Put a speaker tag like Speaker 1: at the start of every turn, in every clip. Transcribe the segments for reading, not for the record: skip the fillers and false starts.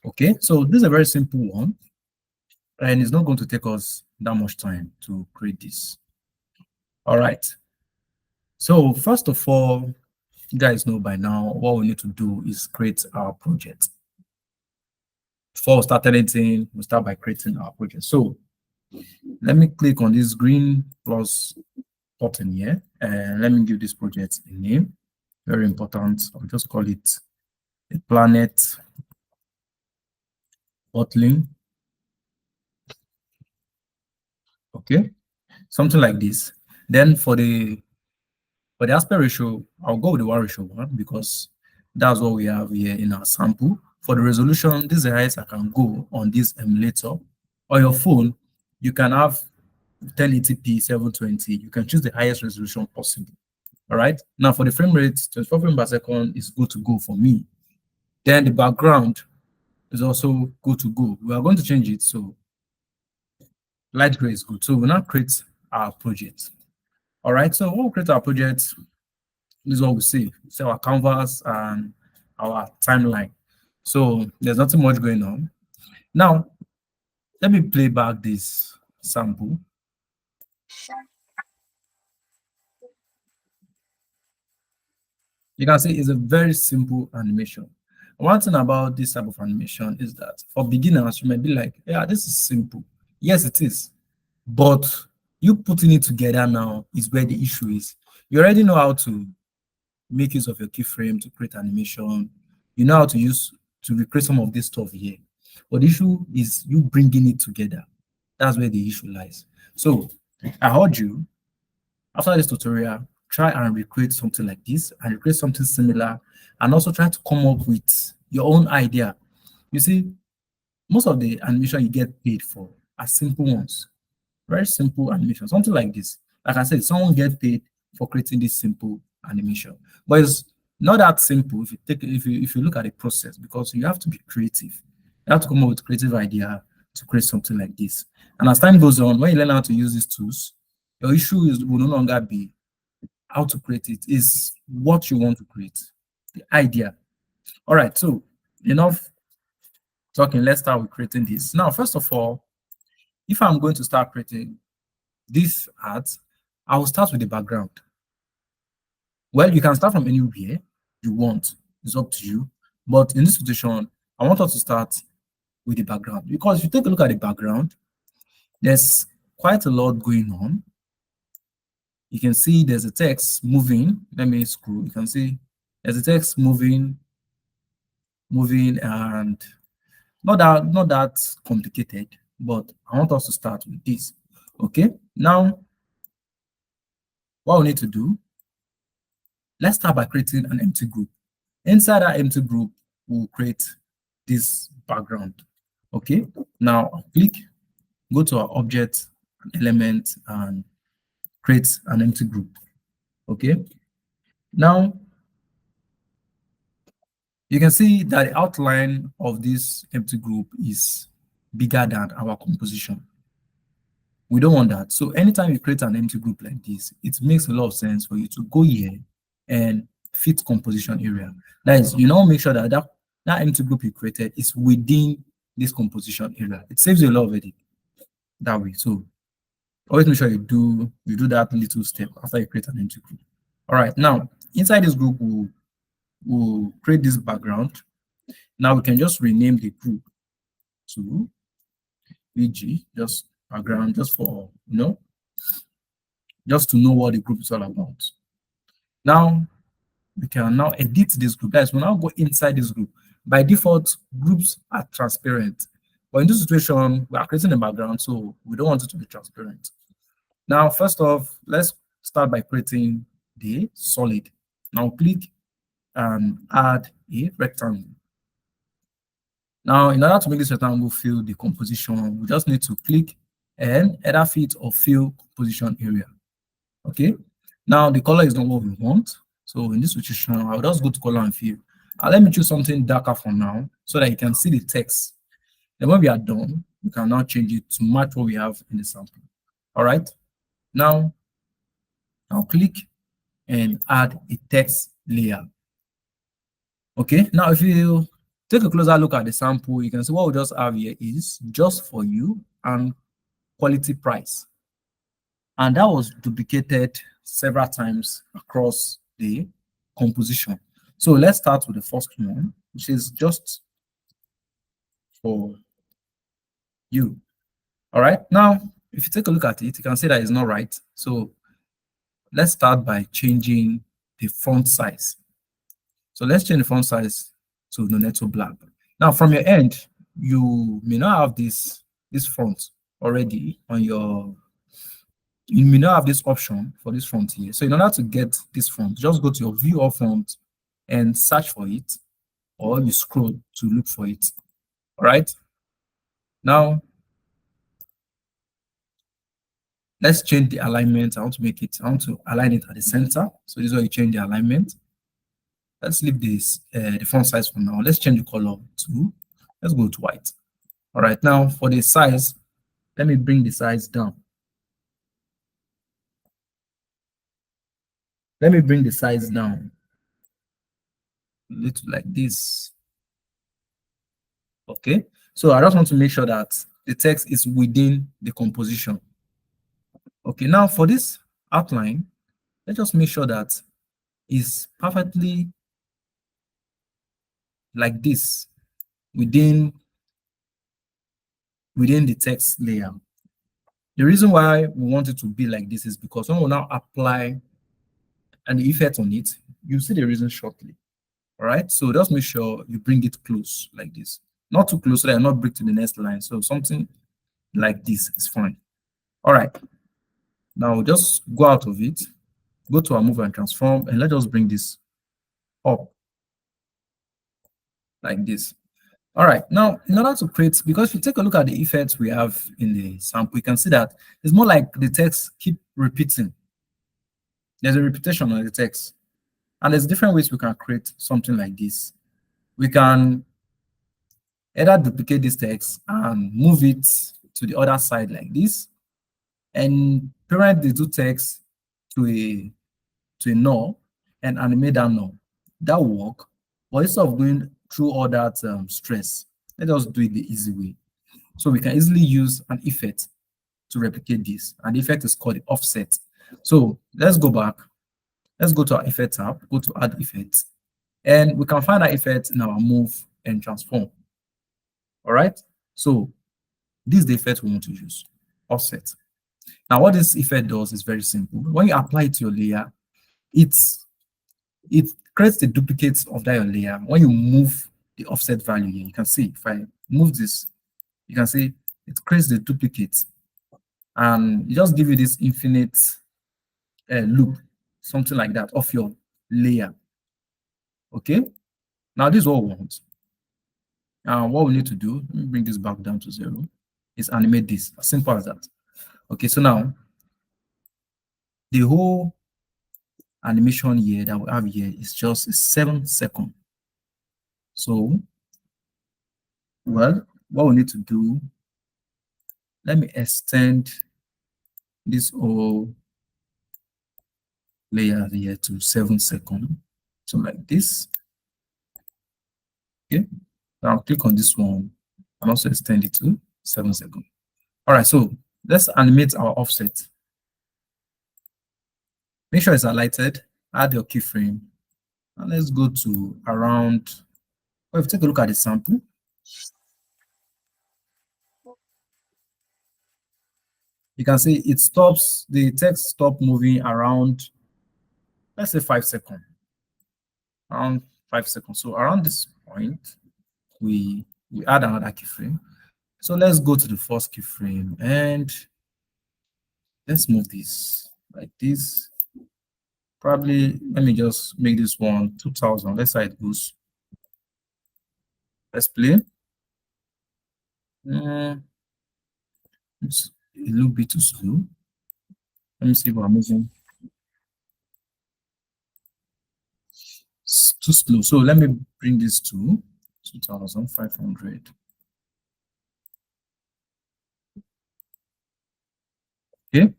Speaker 1: Okay, so this is a very simple one, and it's not going to take us that much time to create this. All right. So first of all, you guys know by now what we need to do is create our project. Before we start anything, we start by creating our project. So let me click on this green plus button here, and let me give this project a name. Very important. I'll just call it a planet bottling. Okay, something like this. Then for the aspect ratio, I'll go with the 1:1 because that's what we have here in our sample. For the resolution, this is the highest I can go on this emulator. On your phone, you can have 1080p 720. You can choose the highest resolution possible. All right. Now for the frame rate, 24 frames per second is good to go for me. Then the background is also good to go. We are going to change it, so light gray is good. So we'll now create our project. All right. So when we create our project, this is what we see. So our canvas and our timeline. So there's nothing much going on. Now, let me play back this sample. You can see it's a very simple animation. One thing about this type of animation is that for beginners, you might be like, yeah, this is simple. Yes, it is. But you putting it together now is where the issue is. You already know how to make use of your keyframe to create animation. You know how to use to recreate some of this stuff here. But the issue is you bringing it together. That's where the issue lies. So I urge you, after this tutorial, try and recreate something like this and recreate something similar, and also try to come up with your own idea. You see, most of the animation you get paid for are simple ones, very simple animation, something like this. Like I said, someone get paid for creating this simple animation, but it's not that simple if you look at the process, because you have to be creative. You have to come up with creative idea to create something like this. And as time goes on, when you learn how to use these tools, your issue will no longer be how to create it, is what you want to create, the idea. All right, so enough talking. Let's start with creating this. Now, first of all, if I'm going to start creating this art, I will start with the background. Well, you can start from anywhere you want. It's up to you. But in this situation, I want us to start with the background, because if you take a look at the background, there's quite a lot going on. You can see there's a text moving. Let me scroll. You can see there's a text moving, and not that complicated, but I want us to start with this. Okay, now what we need to do, let's start by creating an empty group. Inside that empty group, we'll create this background. Okay, now click, go to our object, element, and create an empty group. Okay, now you can see that the outline of this empty group is bigger than our composition. We don't want that. So anytime you create an empty group like this, it makes a lot of sense for you to go here and fit composition area. That is, you now make sure that that empty group you created is within this composition area. It saves you a lot of edit that way. So always make sure you do that little step after you create an empty group. All right, now inside this group, we'll create this background. Now we can just rename the group to BG, just background, just for just to know what the group is all about. Now we can now edit this group. Guys, we'll now go inside this group. By default, groups are transparent. But in this situation, we are creating a background, so we don't want it to be transparent. Now, first off, let's start by creating the solid. Now click and add a rectangle. Now, in order to make this rectangle fill the composition, we just need to click and either fit or fill composition area. Okay. Now the color is not what we want. So in this situation, I'll just go to color and fill. Let me choose something darker for now so that you can see the text. Then when we are done, we can now change it to match what we have in the sample. All right. Now I'll click and add a text layer. Okay. Now if you Take a closer look at the sample. You can see what we just have here is just for you and quality price. And that was duplicated several times across the composition. So let's start with the first one, which is just for you. All right. Now, if you take a look at it, you can see that it's not right. So let's start by changing the font size. So let's change the font size to Noneto Black. Now, from your end, you may not have this font already on your, you may not have this option for this font here. So in order to get this font, just go to your view of font and search for it, or you scroll to look for it. All right. Now, let's change the alignment. I want to align it at the center. So this is where you change the alignment. Let's leave this the font size for now. Let's change the color to, let's go to white. All right, now for the size, let me bring the size down. Let me bring the size down a little like this. Okay, so I just want to make sure that the text is within the composition. Okay, now for this outline, let's just make sure that it's perfectly like this within the text layer. The reason why we want it to be like this is because when we now apply an effect on it, you see the reason shortly. All right, so just make sure you bring it close like this, not too close so that you're not break to the next line. So something like this is fine. All right, now just go out of it, go to our move and transform, and let's just bring this up like this. All right, now in order to create, because if you take a look at the effects we have in the sample, you can see that it's more like the text keep repeating. There's a repetition of the text. And there's different ways we can create something like this. We can either duplicate this text and move it to the other side like this, and parent the two texts to a null and animate that null. That will work. But instead of going through all that stress, let us do it the easy way. So we can easily use an effect to replicate this. And the effect is called the offset. So let's go back. Let's go to our effect tab, go to add effects, and we can find that effect in our move and transform. All right. So this is the effect we want to use, offset. Now, what this effect does is very simple. When you apply it to your layer, it creates the duplicates of that layer. When you move the offset value here, you can see if I move this, you can see it creates the duplicates, and it just give you this infinite loop, something like that, of your layer. Okay, now this is what we want. What we need to do, let me bring this back down to 0, is animate this, as simple as that. Okay, so now the whole animation here that we have here is just 7 seconds. So, well, what we need to do, let me extend this whole layer here to 7 seconds. So like this. Okay, now click on this one and also extend it to 7 seconds. All right, so let's animate our offset. Make sure it's highlighted, add your keyframe, and let's go to around, well, if you take a look at the sample, you can see it stops, the text stop moving around, let's say 5 seconds. Around 5 seconds. So around this point, we add another keyframe. So let's go to the first keyframe and let's move this like this. Probably, let me just make this one 2000. Let's see how it goes. Let's play. It's a little bit too slow. Let me see if I'm moving. It's too slow. So let me bring this to 2500. Okay.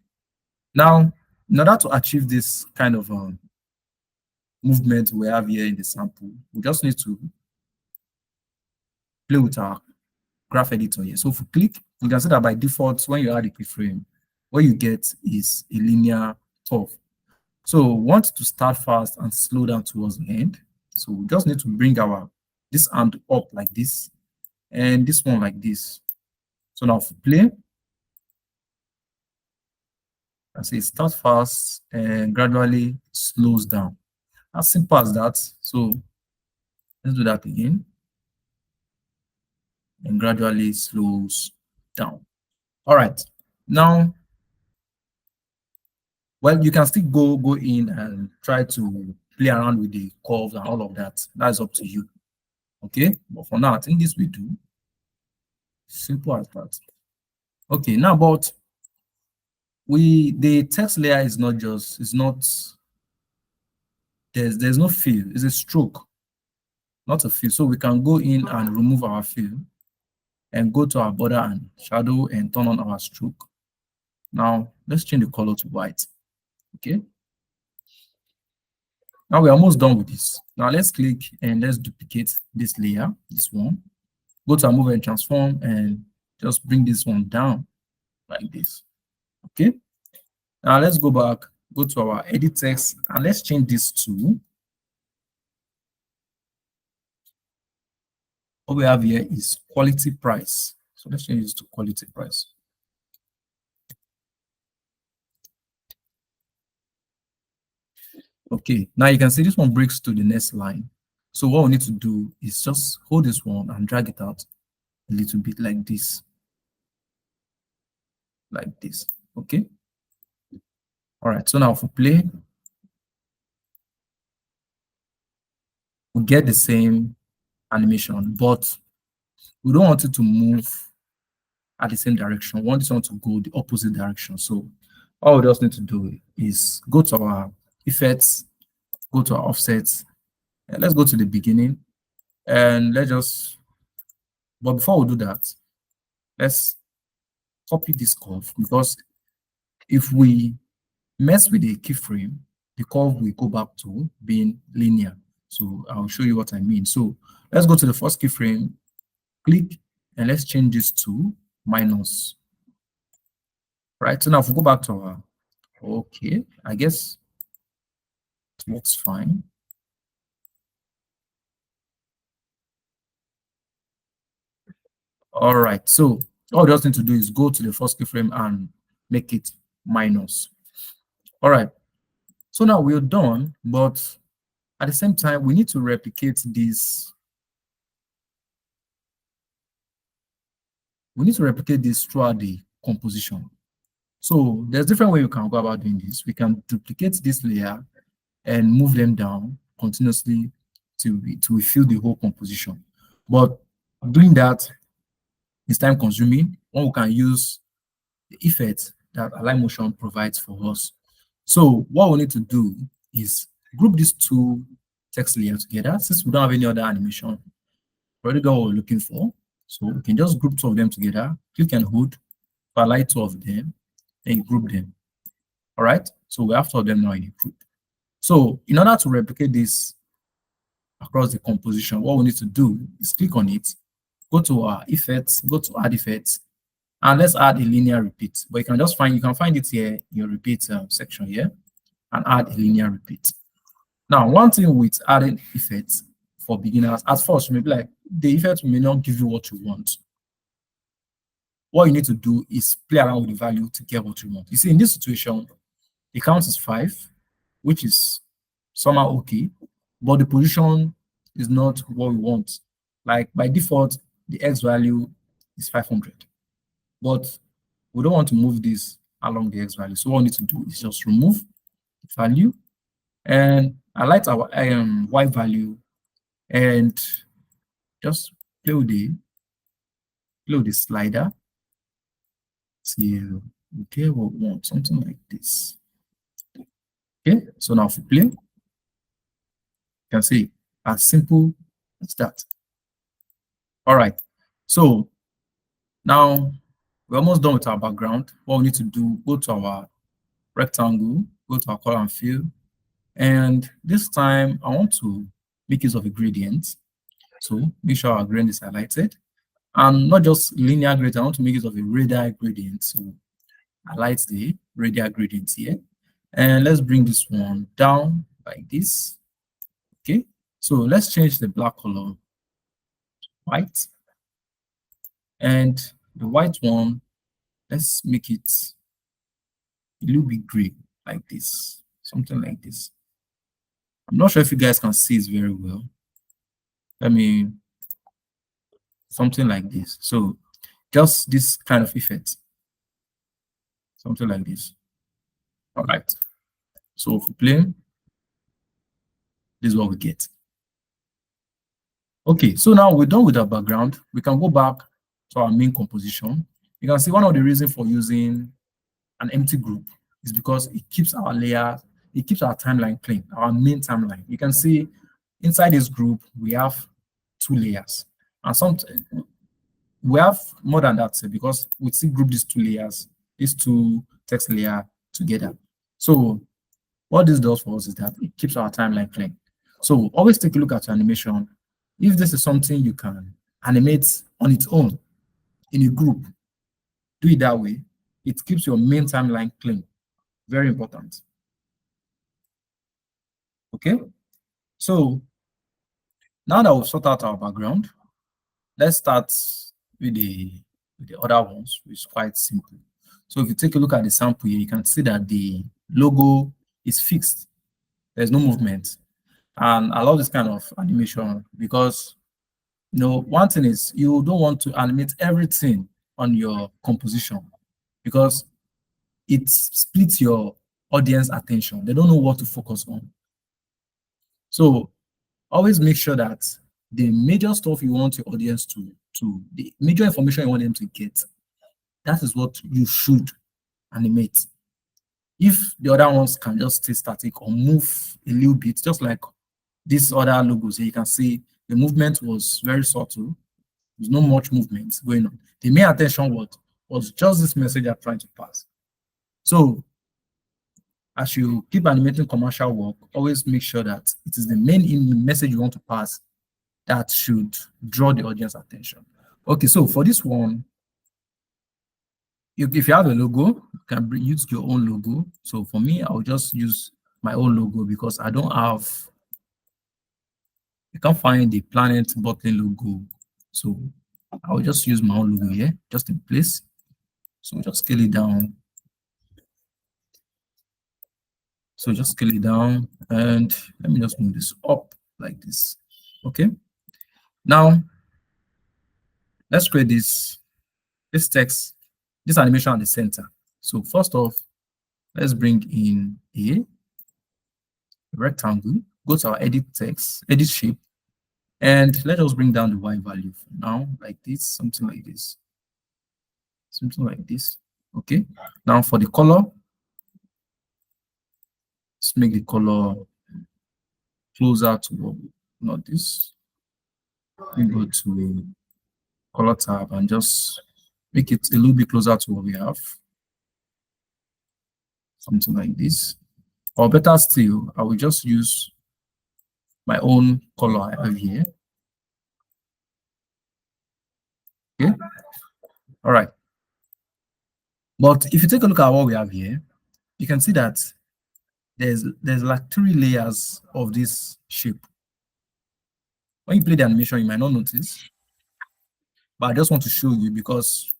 Speaker 1: Now, in order to achieve this kind of movement we have here in the sample, we just need to play with our graph editor here. So if we click, you can see that by default, when you add a keyframe, what you get is a linear curve. So we want to start fast and slow down towards the end. So we just need to bring this hand up like this and this one like this. So now if we play, I say start fast and gradually slows down. As simple as that. So let's do that again. And gradually slows down. All right. Now, well, you can still go in and try to play around with the curves and all of that. That's up to you. Okay. But for now, I think this we do. Simple as that. Okay. Now, but the text layer is not just, it's not, there's no fill, it's a stroke, not a fill. So we can go in and remove our fill and go to our border and shadow and turn on our stroke. Now let's change the color to white. Okay. Now we're almost done with this. Now let's click and let's duplicate this layer, this one. Go to our move and transform and just bring this one down like this. Okay. Now let's go back, go to our edit text, and let's change this to, what we have here is quality price. So let's change this to quality price. Okay, now you can see this one breaks to the next line. So what we need to do is just hold this one and drag it out a little bit like this. Like this. Okay. All right, so now if we play, we get the same animation, but we don't want it to move at the same direction. We want this one to go the opposite direction. So all we just need to do is go to our effects, go to our offsets, and let's go to the beginning, and but before we do that, let's copy this curve, because if we mess with the keyframe, the curve will go back to being linear. So I'll show you what I mean. So let's go to the first keyframe, click, and let's change this to minus. Right, so now if we go back to our, okay, I guess it works fine. All right, so all we just need to do is go to the first keyframe and make it minus. All right, so now we're done, but at the same time, we need to replicate this. We need to replicate this throughout the composition. So there's different way you can go about doing this. We can duplicate this layer and move them down continuously to fill the whole composition. But doing that is time consuming, when we can use the effect that Align Motion provides for us. So what we need to do is group these two text layers together. Since we don't have any other animation, we already got what we're looking for. So we can just group two of them together, click and hold, highlight two of them, and group them. All right, so we have two of them now in a group. So in order to replicate this across the composition, what we need to do is click on it, go to our effects, go to add effects, and let's add a linear repeat. But you can find it here in your repeat section here, and add a linear repeat. Now, one thing with adding effects for beginners, at first you may be like, the effect may not give you what you want. What you need to do is play around with the value to get what you want. You see, in this situation, the count is 5, which is somehow okay, but the position is not what we want. Like by default, the X value is 500, but we don't want to move this along the X value. So what we need to do is just remove the value and highlight our Y value and just play with the slider till we get what we want, something like this. Okay, so now if we play, you can see as simple as that. All right, so now we're almost done with our background. What we need to do, go to our rectangle, go to our color and fill, and this time I want to make use of a gradient. So make sure our gradient is highlighted. And not just linear gradient, I want to make use of a radial gradient. So highlight the radial gradient here. And let's bring this one down like this. Okay. So let's change the black color white. And the white one, let's make it a little bit gray like this, something like this. I'm not sure if you guys can see it very well. Let me, something like this. So just this kind of effect, something like this. All right. So if we play, this is what we get. Okay, so now we're done with our background. We can go back to our main composition. You can see one of the reasons for using an empty group is because it keeps our layer, it keeps our timeline clean, our main timeline. You can see inside this group, we have 2 layers. And sometimes we have more than that because we still group these 2 layers, these 2 text layer together. So what this does for us is that it keeps our timeline clean. So always take a look at your animation. If this is something you can animate on its own in a group, do it that way. It keeps your main timeline clean. Very important. Okay. So now that we've sorted out our background, let's start with the other ones, which is quite simple. So if you take a look at the sample here, you can see that the logo is fixed. There's no movement. And I love this kind of animation because, you know, one thing is you don't want to animate everything on your composition because it splits your audience attention. They don't know what to focus on. So always make sure that the major stuff you want your audience to the major information you want them to get, that is what you should animate. If the other ones can just stay static or move a little bit, just like these other logos here, you can see the movement was very subtle. There's not much movement going on. The main attention was just this message I'm trying to pass. So as you keep animating commercial work, always make sure that it is the main message you want to pass that should draw the audience attention. Okay, so for this one, if you have a logo, you can use your own logo. So for me, I'll just use my own logo because I can't find the Planet Bottling logo. So I'll just use my own logo here, just in place. So just scale it down. So just scale it down and let me just move this up like this. Okay. Now let's create this text, this animation at the center. So first off, let's bring in a rectangle, go to our edit text, edit shape, and let us bring down the Y value for now, like this, something like this. Something like this. Okay. Now for the color, let's make the color closer to not this. We go to color tab and just make it a little bit closer to what we have. Something like this. Or better still, I will just use my own color I have here. Okay. All right. But if you take a look at what we have here, you can see that there's like 3 layers of this shape. When you play the animation, you might not notice, but I just want to show you because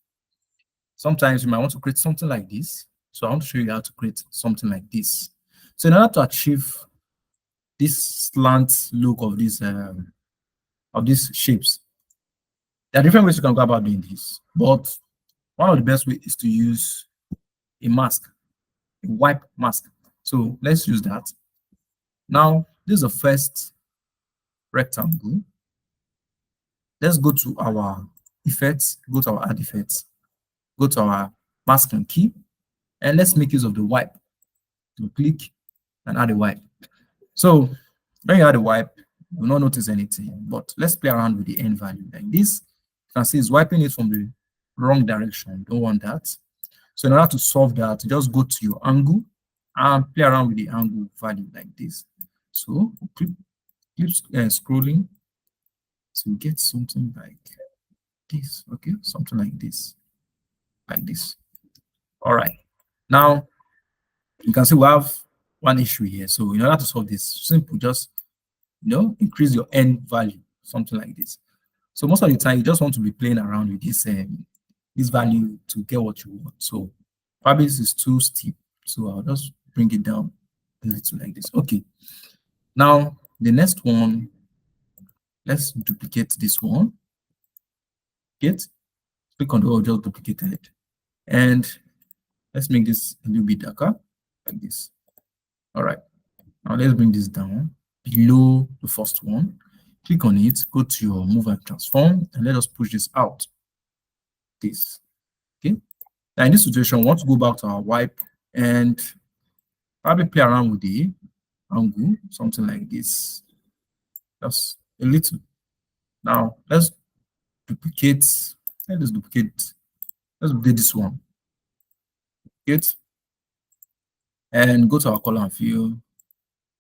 Speaker 1: sometimes you might want to create something like this. So I want to show you how to create something like this. So in order to achieve this slant look of these shapes, there are different ways you can go about doing this, but one of the best ways is to use a mask, a wipe mask. So let's use that. Now, this is the first rectangle. Let's go to our effects, go to our add effects, go to our masking key, and let's make use of the wipe. So click and add a wipe. So when you add a wipe, you will not notice anything, but let's play around with the end value. Like this, you can see it's wiping it from the wrong direction. Don't want that. So in order to solve that, just go to your angle and play around with the angle value like this. So keep scrolling, to get something like this. Okay, something like this. All right. Now you can see we have one issue here. So in order to solve this, simple, just increase your end value, something like this. So most of the time, you just want to be playing around with this value to get what you want. So probably this is too steep. So I'll just bring it down a little like this. Okay. Now the next one, let's duplicate this one. Click on the just duplicated, and let's make this a little bit darker, like this. All right. Now let's bring this down below the first one. Click on it, go to your move and transform, and let us push this out. This. Okay. Now in this situation, we want to go back to our wipe and probably play around with the angle, something like this. Just a little. Now let's duplicate. Let's duplicate this one. Duplicate. And go to our color and fill.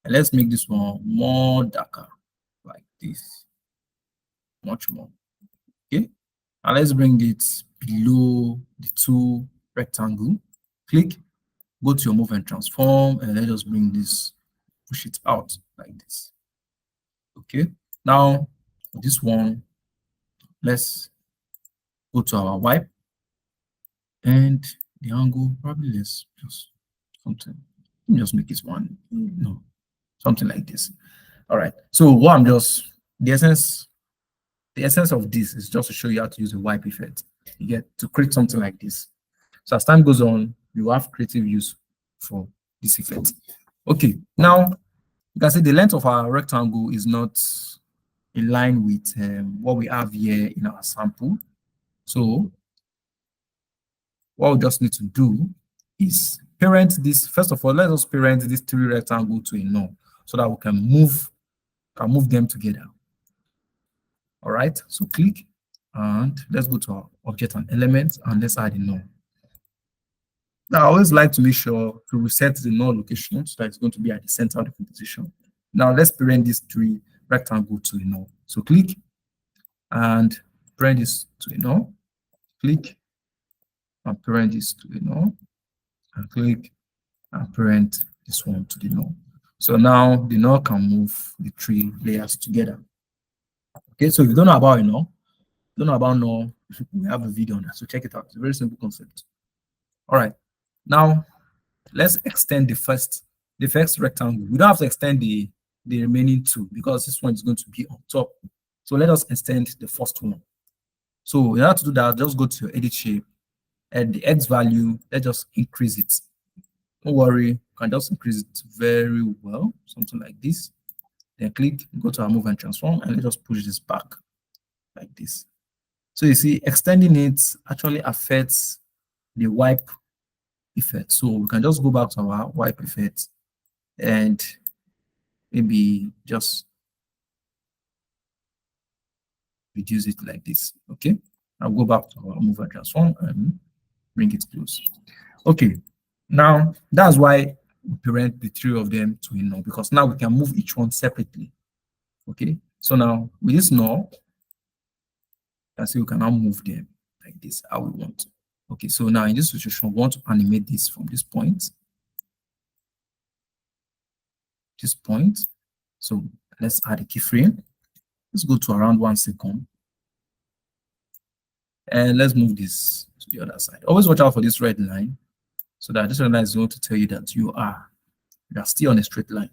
Speaker 1: And let's make this one more darker, like this. Much more. Okay. And let's bring it below the two rectangle. Click, go to your move and transform, and let us bring this, push it out like this. Okay. Now this one, let's go to our wipe, and the angle probably let's just something. Let me just make it one. No, something like this. All right. So what I'm just the essence of this is just to show you how to use a wipe effect. You get to create something like this. So as time goes on, you have creative use for this effect. Okay, now you can see the length of our rectangle is not in line with what we have here in our sample. So what we just need to do is parent this. First of all, let us parent this three rectangle to a null so that we can move them together. All right, so click and let's go to our object and elements and let's add a null. Now, I always like to make sure to reset the null location so that it's going to be at the center of the composition. Now, let's parent this three rectangle to a null. So click and parent this to a null. Click and parent this to a null. And click and parent this one to the null. So now the null can move the three layers together. Okay, so if you don't know about null, we have a video on that. So check it out. It's a very simple concept. All right. Now let's extend the first rectangle. We don't have to extend the remaining two because this one is going to be on top. So let us extend the first one. So in order to do that, just go to your edit shape and the X value, let's just increase it. Don't worry, you can just increase it very well, something like this. Then click, go to our move and transform, and let us push this back like this. So you see, extending it actually affects the wipe effect. So we can just go back to our wipe effect and maybe just reduce it like this. Okay, I'll go back to our move and transform and bring it close. Okay, now that's why we parent the three of them to a null, because now we can move each one separately. Okay, so now with this null, you can see we can now move them like this how we want. Okay, so now in this situation, we want to animate this from this point. So let's add a keyframe. Let's go to around 1 second. And let's move this to the other side. Always watch out for this red line, so that this red line is going to tell you that you are still on a straight line.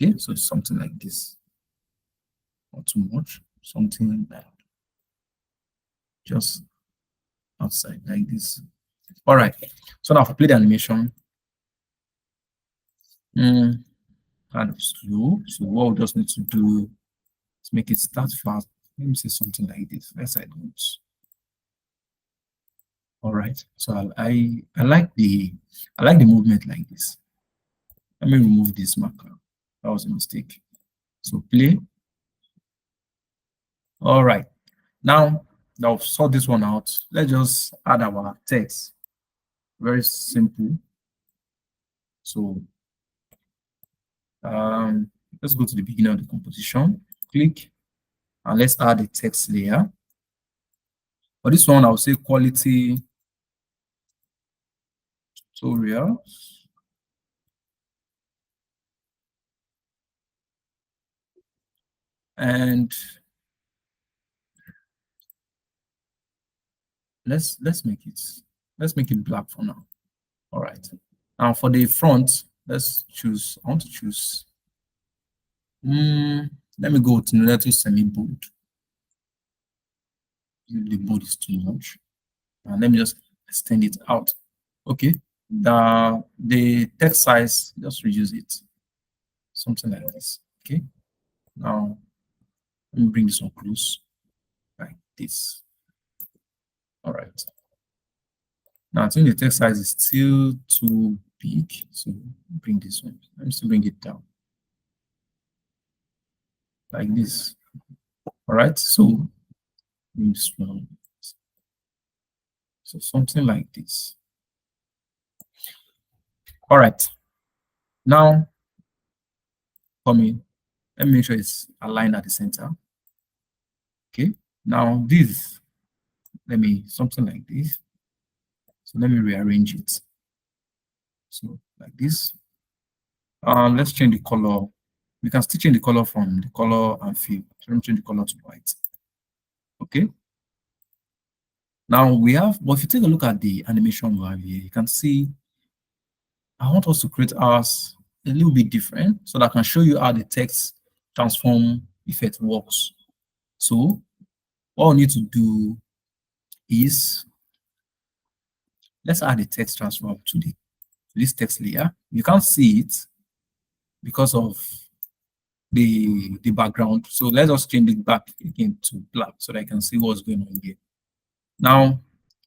Speaker 1: Okay, so it's something like this. Not too much, something like just outside like this. All right, so now if I play the animation, kind of slow. So what we just need to do is make it start fast. Let me say something like this. Let's say notes. All right, so I like the movement like this. Let me remove this marker. That was a mistake. So play. All right, now that we've sort this one out, let's just add our text. Very simple. So let's go to the beginning of the composition. Click And let's add a text layer. For this one, I'll say quality tutorial. And let's make it black for now. All right. Now for the front, let's choose. I want to choose. Let me go to little semi-bold. The bold is too much. And let me just extend it out. Okay. The text size, just reduce it. Something like this. Okay. Now let me bring this one close, like this. All right. Now I think the text size is still too big, so bring this one. Let me still bring it down, like this. All right. So bring this one. So something like this. All right. Now for me, let me make sure it's aligned at the center. Okay. Now this, let me something like this. So let me rearrange it. So like this. Let's change the color. We can still change the color from the color and fill. So let me change the color to white. Okay. Now we have, but if you take a look at the animation we have here, you can see I want us to create ours a little bit different so that I can show you how the text transform effect works. So what we need to do is let's add a text transform to this text layer. You can't see it because of the background. So let's just change it back again to black so that I can see what's going on here. Now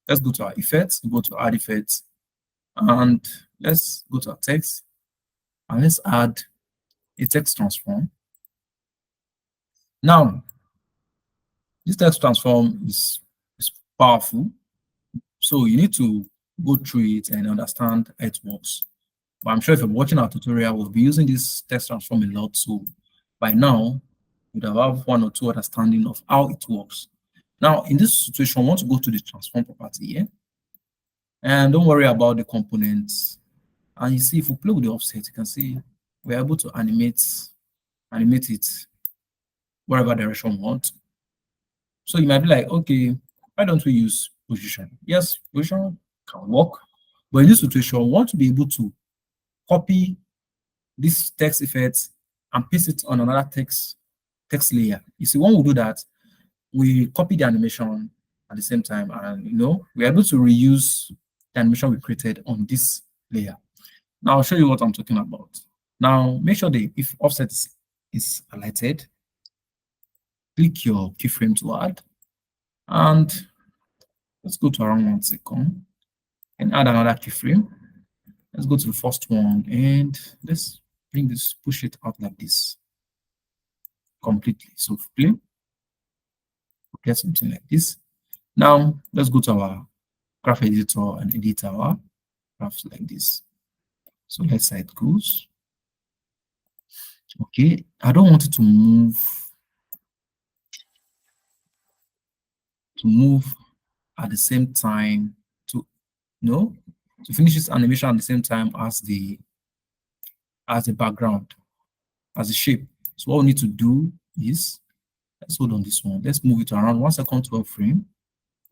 Speaker 1: let's go to our effects, go to add effects, and let's go to our text and let's add a text transform. Now this text transform is powerful, so you need to go through it and understand how it works. But I'm sure if you're watching our tutorial, we'll be using this text transform a lot, so by now you'd have one or two understanding of how it works. Now in this situation, I want to go to the transform property here, and don't worry about the components. And you see, if we play with the offset, you can see we're able to animate it whatever direction we want. So you might be like, okay, why don't we use position? Yes, position can work, but in this situation, we want to be able to copy this text effect and paste it on another text layer. You see, when we do that, we copy the animation at the same time, and we're able to reuse the animation we created on this layer. Now I'll show you what I'm talking about. Now make sure if offset is highlighted, click your keyframe to add, and let's go to around 1 second and add another keyframe. Let's go to the first one and let's bring this, push it out like this completely. So play, get something like this. Now let's go to our graph editor and edit our graphs like this. So let's see how it goes. Okay, I don't want it to move at the same time to finish this animation at the same time as the background, as the shape. So what we need to do is let's hold on this one. Let's move it around 1 second, 12 frame,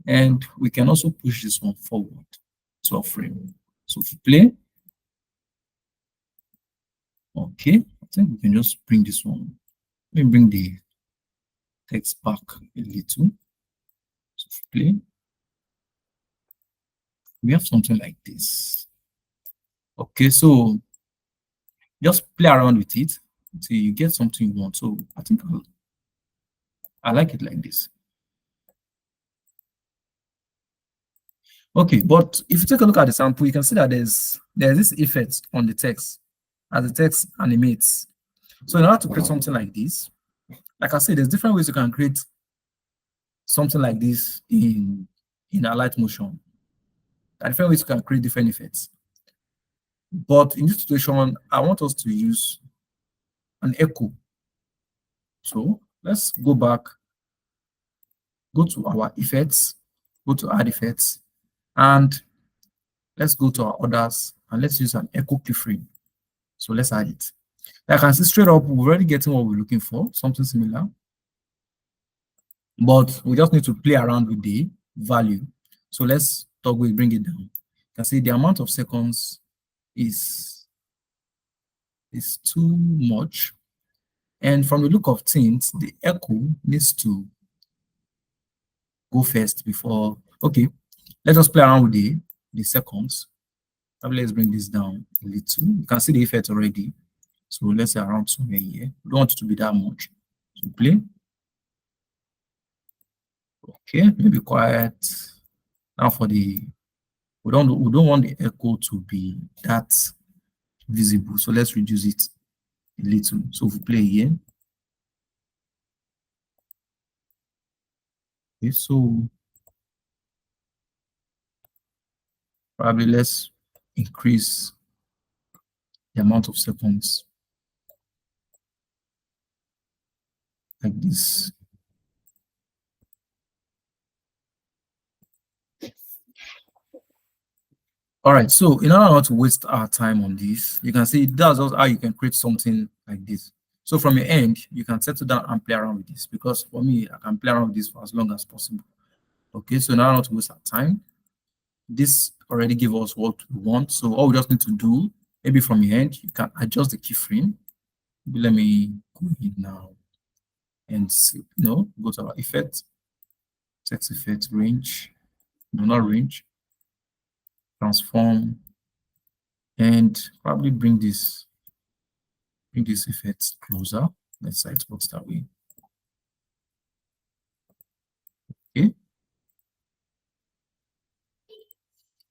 Speaker 1: and we can also push this one forward 12 frame. So if you play, okay, I think we can just bring this one. Let me bring the text back a little. So if you play, we have something like this. Okay, so just play around with it until you get something you want. So I think I like it like this. Okay, but if you take a look at the sample, you can see that there's this effect on the text as the text animates. So in order to create something like this, like I said, there's different ways you can create something like this in Alight Motion. There are different ways you can create different effects. But in this situation, I want us to use an echo. So let's go back go to our effects, go to add effects, and let's go to our orders and let's use an echo keyframe. So let's add it. I can see straight up, we're already getting what we're looking for, something similar. But we just need to play around with the value. So let's toggle it, bring it down. You can see the amount of seconds is too much. And from the look of things, the echo needs to go first before. Okay, let's just play around with the seconds. Let's bring this down a little. You can see the effect already. So let's say around somewhere here. We don't want it to be that much. So play. Okay, maybe quiet. Now for the we don't want the echo to be that visible. So let's reduce it a little. So if we play here. Okay, so probably let's increase the amount of seconds like this. All right, so in order not to waste our time on this, you can see that's also how you can create something like this. So from your end, you can settle down and play around with this, because for me, I can play around with this for as long as possible. Okay, so in order not to waste our time, this already gives us what we want. So all we just need to do, maybe from your end, you can adjust the keyframe. Maybe let me go in now and see, go to our effect, text effect, range, no, not range, transform, and probably bring this effect closer. Let's say it works that way. Okay.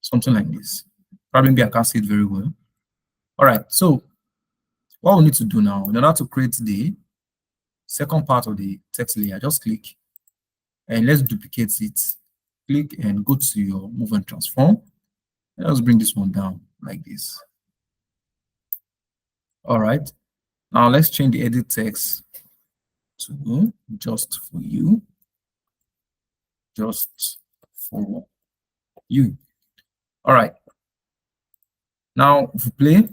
Speaker 1: Something like this. Probably I can't see it very well. All right. So what we need to do now, in order to create the second part of the text layer, just click and let's duplicate it. Click and go to your move and transform. And let's bring this one down like this. All right. Now let's change the edit text to just for you. Just for you. All right. Now if we play,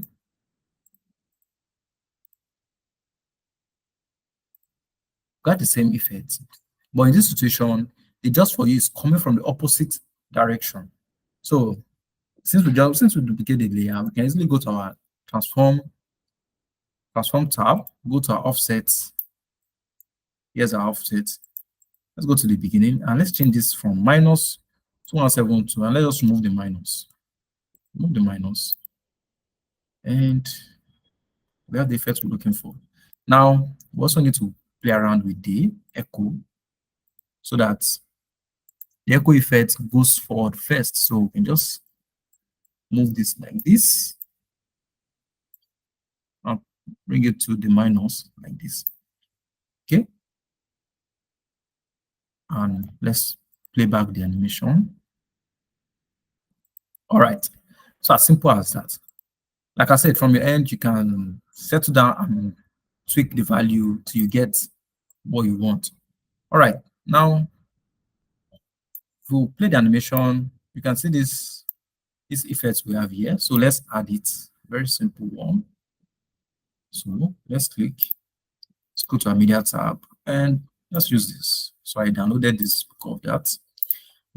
Speaker 1: got the same effect, but in this situation, the just for you is coming from the opposite direction. So since we duplicate the layer, we can easily go to our transform tab, go to our offsets. Here's our offset. Let's go to the beginning and let's change this from -2172 and let's just remove the minus. Remove the minus. And we have the effect we're looking for. Now we also need to play around with the echo so that the echo effect goes forward first. So we can just move this like this. I'll bring it to the minus like this. Okay. And let's play back the animation. All right. So as simple as that. Like I said, from your end, you can settle down and tweak the value till you get what you want. All right. Now, if we play the animation, you can see these effects we have here. So let's add it. Very simple one. So let's click. Let's go to our media tab and let's use this. So I downloaded this because of that.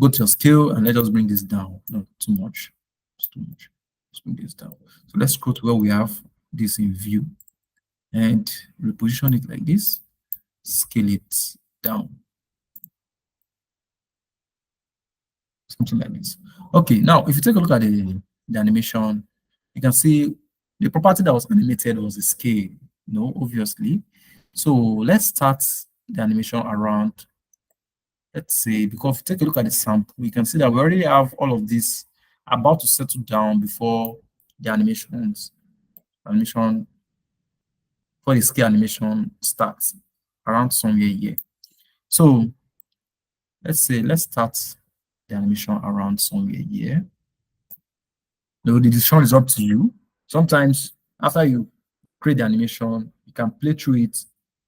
Speaker 1: Go to your scale and let us bring this down. No, too much. It's too much. Let's bring this down. So let's go to where we have this in view and reposition it like this. Scale it down. Something like this. Okay, now if you take a look at the animation, you can see the property that was animated was the scale, obviously. So let's start the animation around, let's say, because if you take a look at the sample, we can see that we already have all of this about to settle down before the animation, before the scale animation starts around somewhere here. So let's start the animation around somewhere here. The decision is up to you. Sometimes after you create the animation, you can play through it,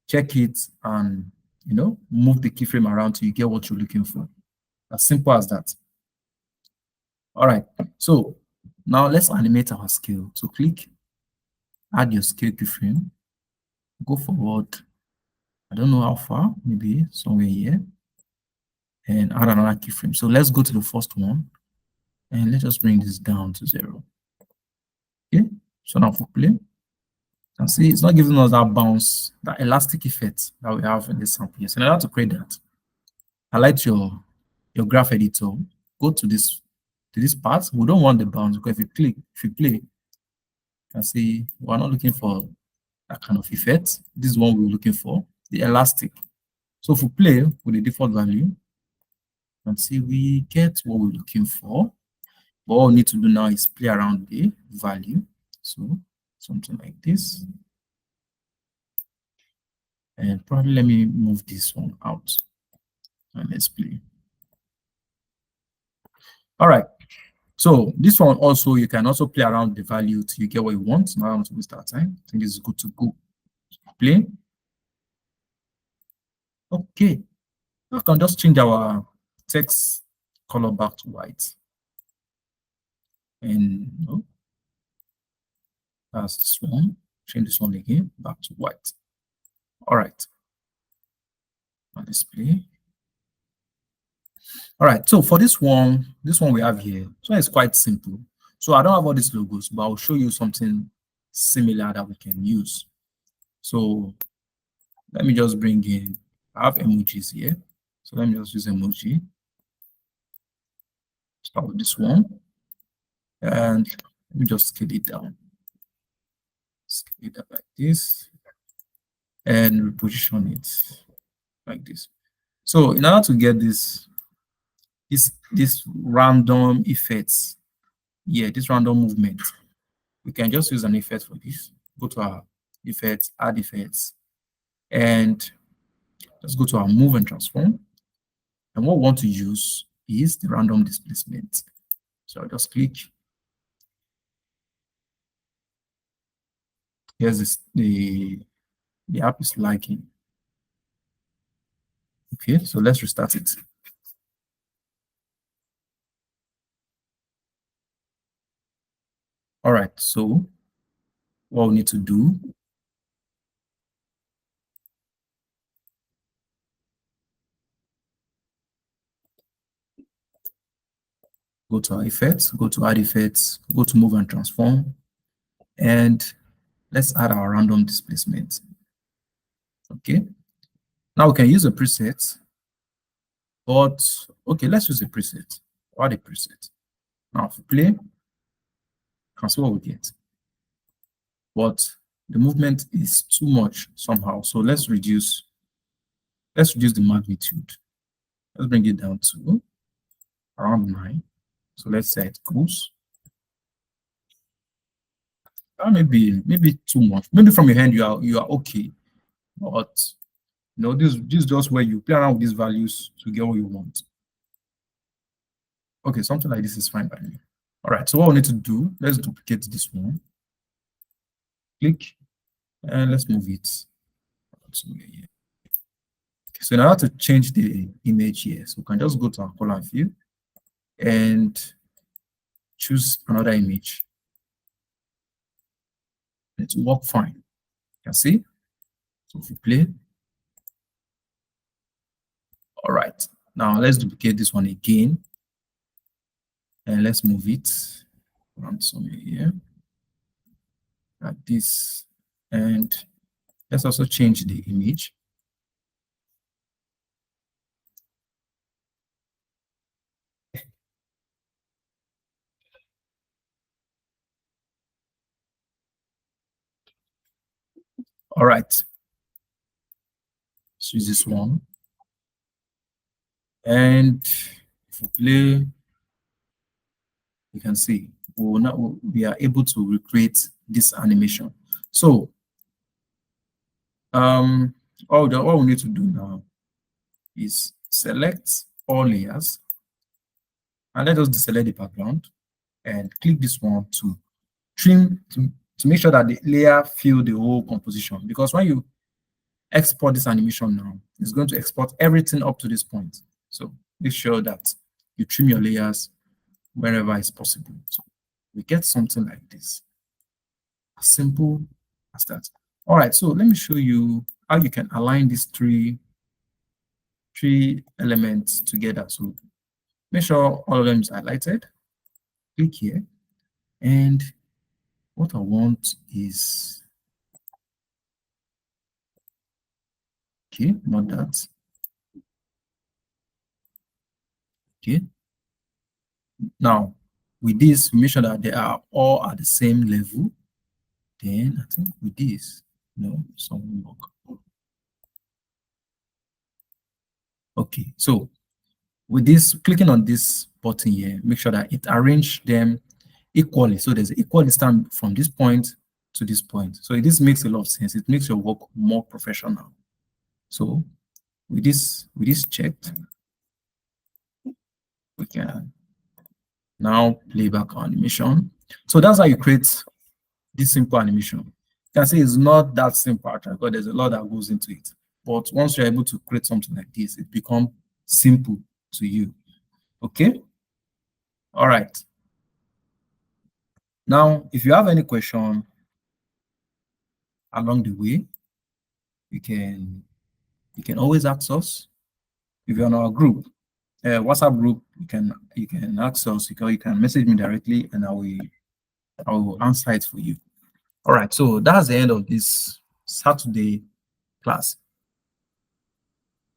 Speaker 1: check it, and move the keyframe around till you get what you're looking for. As simple as that. All right, so now let's animate our scale. So click, add your scale keyframe, go forward. I don't know how far, maybe somewhere here, and add another keyframe. So let's go to the first one, and let's just bring this down to 0. Okay, so now for play, you can see it's not giving us that bounce, that elastic effect that we have in this sample here. So in order to create that, highlight your graph editor, go to this part. We don't want the bounce, because if you play, you can see we're not looking for that kind of effect. This is what we're looking for, the elastic. So if we play with the default value, you can see we get what we're looking for. But all we need to do now is play around the value. So something like this. And probably let me move this one out. And let's play. All right. So this one also, you can also play around the value till you get what you want. Now I don't want to waste our time. I think this is good to go. Play. Okay. We can just change our text color back to white. And that's this one. Change this one again back to white. All right. Now display. All right, so for this one we have here, so it's quite simple. So I don't have all these logos, but I'll show you something similar that we can use. So let me just bring in, I have emojis here. So let me just use emoji. Start with this one. And let me just scale it down. Scale it up like this. And reposition it like this. So in order to get this random effects, this random movement, we can just use an effect for this. Go to our effects, add effects, and let's go to our move and transform. And what we want to use is the random displacement. So I'll just click. Here's this, the app is lagging. Okay, so let's restart it. All right, so what we need to do, go to our effects, go to add effects, go to move and transform, and let's add our random displacement. Okay, now we can use a preset, but okay, let's use a preset. Add a preset. Now if we play, can see what we get. But the movement is too much somehow. So let's reduce the magnitude. Let's bring it down to around 9. So let's say it goes. Maybe too much. Maybe from your hand you are okay. But this is just where you play around with these values to get what you want. Okay, something like this is fine by me. All right, so what we need to do, let's duplicate this one. Click, and let's move it. Okay, so in order to change the image here, so we can just go to our color view and choose another image. It will work fine. You can see. So if we play. All right, now let's duplicate this one again. And let's move it around somewhere here. Like this. And let's also change the image. All right. Let's use this one. And if we play, you can see we are able to recreate this animation. So all we need to do now is select all layers, and let us deselect the background and click this one to trim to make sure that the layer fill the whole composition. Because when you export this animation now, it's going to export everything up to this point. So make sure that you trim your layers wherever it's possible. So we get something like this, as simple as that. All right, so let me show you how you can align these three elements together. So make sure all of them is highlighted. Click here, and what I want is, okay, not that. Okay. Now, with this, we make sure that they are all at the same level. Then I think with this, no, some work. Okay, so with this, clicking on this button here, make sure that it arrange them equally. So there's equal distance from this point to this point. So this makes a lot of sense. It makes your work more professional. So with this checked, we can now play back our animation. So that's how you create this simple animation. You can see it's not that simple because there's a lot that goes into it. But once you're able to create something like this, it becomes simple to you. Okay. All right. Now, if you have any question along the way, you can always ask us. If you're on our group, WhatsApp group, you can ask us. You can message me directly, and I will answer it for you. All right. So that's the end of this Saturday class.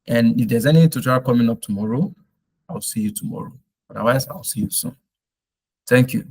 Speaker 1: And if there's any tutorial coming up tomorrow, I'll see you tomorrow. Otherwise, I'll see you soon. Thank you.